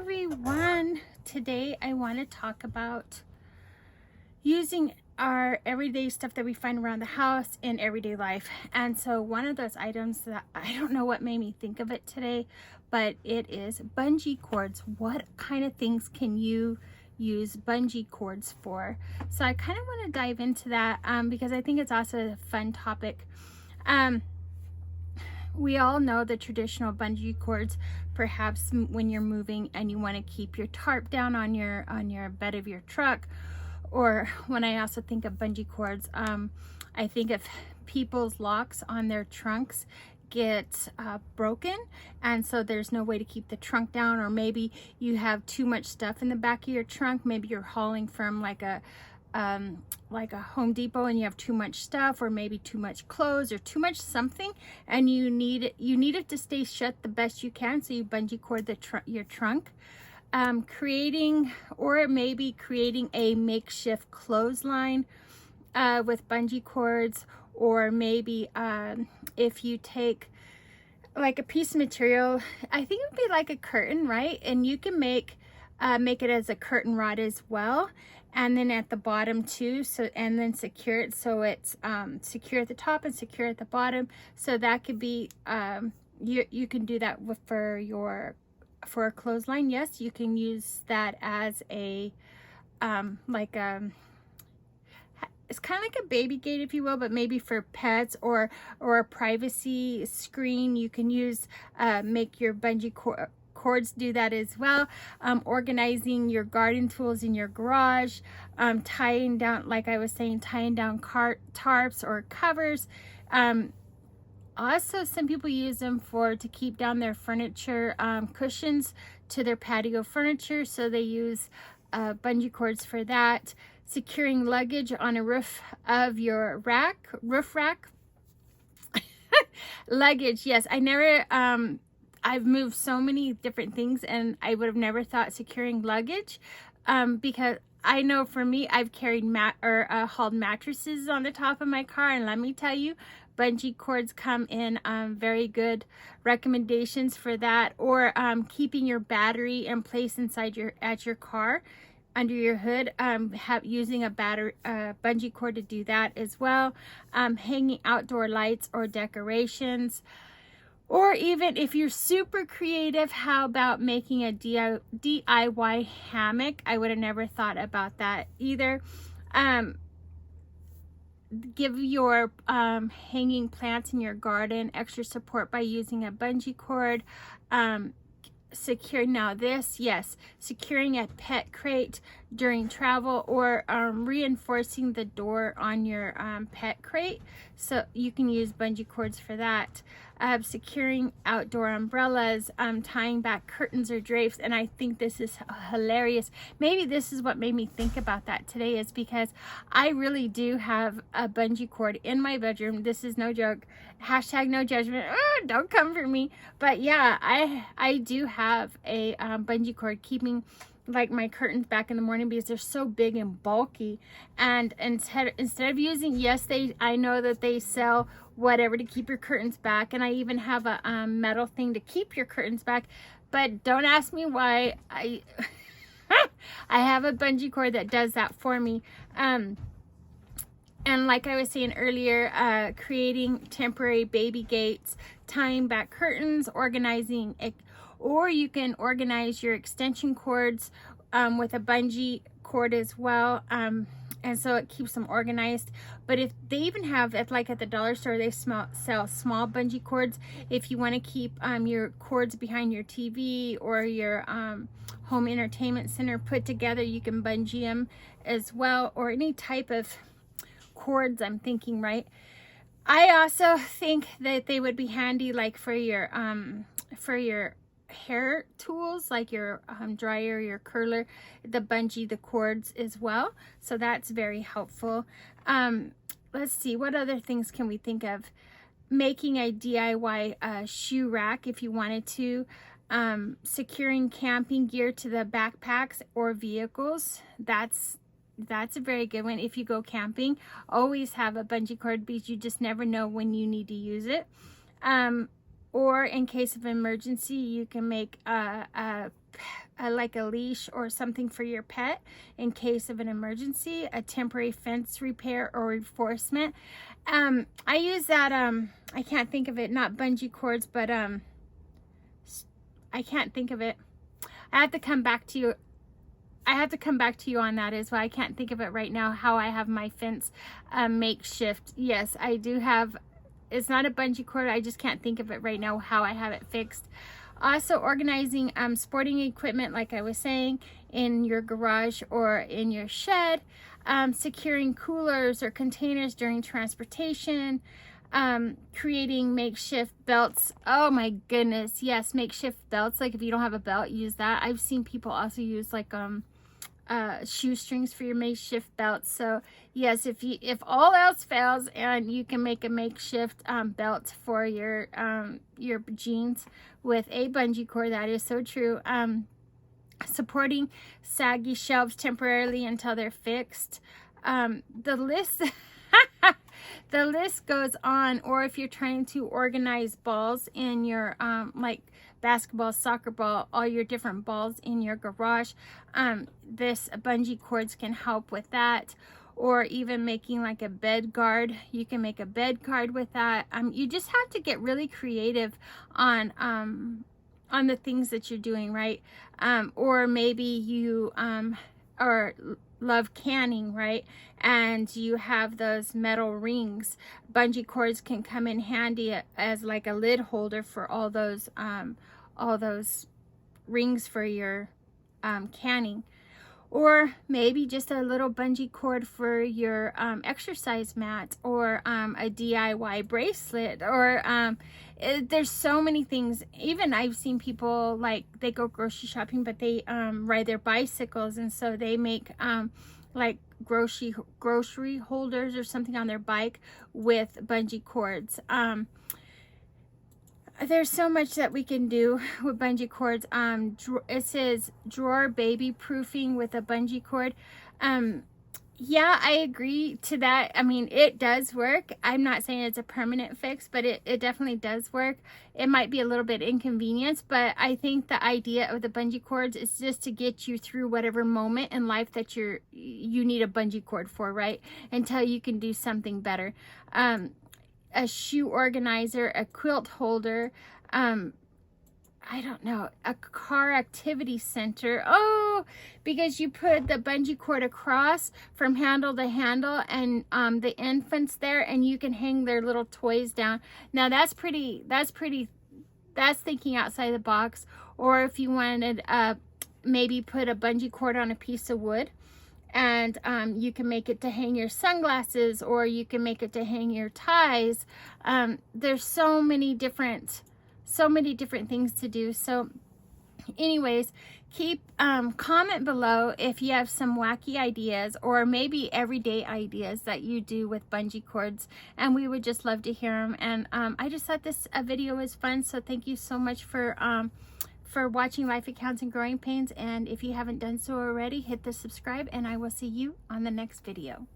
everyone. Today I want to talk about using our everyday stuff that we find around the house in everyday life. And so one of those items that I don't know what made me think of it today, but it is bungee cords. What kind of things can you use bungee cords for? So I kind of want to dive into that because I think it's also a fun topic. We all know the traditional bungee cords, perhaps when you're moving and you want to keep your tarp down on your bed of your truck. Or when I also think of bungee cords, I think of people's locks on their trunks get broken, and so there's no way to keep the trunk down, or maybe you have too much stuff in the back of your trunk. Maybe you're hauling from like a Home Depot and you have too much stuff, or maybe too much clothes or too much something, and you need it to stay shut the best you can, so you bungee cord your trunk. Creating a makeshift clothesline with bungee cords, or maybe if you take like a piece of material, I think it would be like a curtain, right? And you can make it as a curtain rod as well, and then at the bottom too, and then secure it so it's secure at the top and secure at the bottom. So that could be you can do that for a clothesline. Yes, you can use that as a it's kind of like a baby gate, if you will, but maybe for pets, or a privacy screen. You can use make your bungee cords do that as well. Organizing your garden tools in your garage, tying down, like I was saying, tying down tarps or covers. Also, some people use them to keep down their furniture cushions to their patio furniture, so they use bungee cords for that. Securing luggage on a roof of your roof rack. Luggage, yes. I've moved so many different things, and I would have never thought securing luggage, because I know for me, I've carried hauled mattresses on the top of my car, and let me tell you, bungee cords come in very good recommendations for that. Or keeping your battery in place inside your car under your hood, using a bungee cord to do that as well. Hanging outdoor lights or decorations. Or even if you're super creative, how about making a DIY hammock? I would have never thought about that either. Give your hanging plants in your garden extra support by using a bungee cord. Securing a pet crate during travel, or reinforcing the door on your pet crate, so you can use bungee cords for that. Securing outdoor umbrellas, tying back curtains or drapes. And I think this is hilarious. Maybe this is what made me think about that today, is because I really do have a bungee cord in my bedroom. This is no joke. Hashtag no judgment. Don't come for me. But yeah, I do have a bungee cord keeping like my curtains back in the morning, because they're so big and bulky. And instead of using, I know that they sell whatever to keep your curtains back, and I even have a metal thing to keep your curtains back, but don't ask me why. I have a bungee cord that does that for me. And like I was saying earlier, creating temporary baby gates, tying back curtains, organizing it. Or you can organize your extension cords with a bungee cord as well. And so it keeps them organized. But if they even have, at the dollar store, they sell small bungee cords. If you want to keep your cords behind your TV or your home entertainment center put together, you can bungee them as well. Or any type of cords, I'm thinking, right? I also think that they would be handy, like for your hair tools, like your dryer, your curler, the cords as well. So that's very helpful. Let's see, what other things can we think of? Making a DIY shoe rack if you wanted to. Securing camping gear to the backpacks or vehicles. That's a very good one. If you go camping, always have a bungee cord, because you just never know when you need to use it. or in case of emergency, you can make like a leash or something for your pet in case of an emergency, a temporary fence repair or reinforcement. I use that, I can't think of it, not bungee cords, but I can't think of it. I have to come back to you. I have to come back to you on that as well. I can't think of it right now, how I have my fence makeshift. Yes, I do have, it's not a bungee cord. I just can't think of it right now, how I have it fixed. Also organizing sporting equipment, like I was saying, in your garage or in your shed. Securing coolers or containers during transportation. Creating makeshift belts. Oh my goodness, yes, makeshift belts. Like if you don't have a belt, use that. I've seen people also use like shoestrings for your makeshift belts. So yes, if all else fails and you can make a makeshift belt for your jeans with a bungee cord, that is so true. Supporting saggy shelves temporarily until they're fixed. The list the list goes on. Or if you're trying to organize balls in your like basketball, soccer ball, all your different balls in your garage, this bungee cords can help with that. Or even making like a bed guard, you can make a bed guard with that. You just have to get really creative on the things that you're doing, right? Or maybe you or love canning, right? And you have those metal rings. Bungee cords can come in handy as like a lid holder for all those rings for your canning. Or maybe just a little bungee cord for your exercise mat, or a DIY bracelet, or there's so many things. Even I've seen people, like, they go grocery shopping, but they ride their bicycles, and so they make like grocery holders or something on their bike with bungee cords. There's so much that we can do with bungee cords. It says drawer baby proofing with a bungee cord. Yeah, I agree to that. I mean, it does work. I'm not saying it's a permanent fix, but it definitely does work. It might be a little bit inconvenienced, but I think the idea of the bungee cords is just to get you through whatever moment in life that you need a bungee cord for, right? Until you can do something better. A shoe organizer, a quilt holder, I don't know, a car activity center. Oh, because you put the bungee cord across from handle to handle, and the infants there, and you can hang their little toys down. Now that's thinking outside the box. Or if you wanted maybe put a bungee cord on a piece of wood, and you can make it to hang your sunglasses, or you can make it to hang your ties. There's so many different things to do. So anyways, comment below if you have some wacky ideas, or maybe everyday ideas that you do with bungee cords, and we would just love to hear them. And I just thought this video was fun, so thank you so much for watching Life Accounts and Growing Pains. And if you haven't done so already, hit the subscribe, and I will see you on the next video.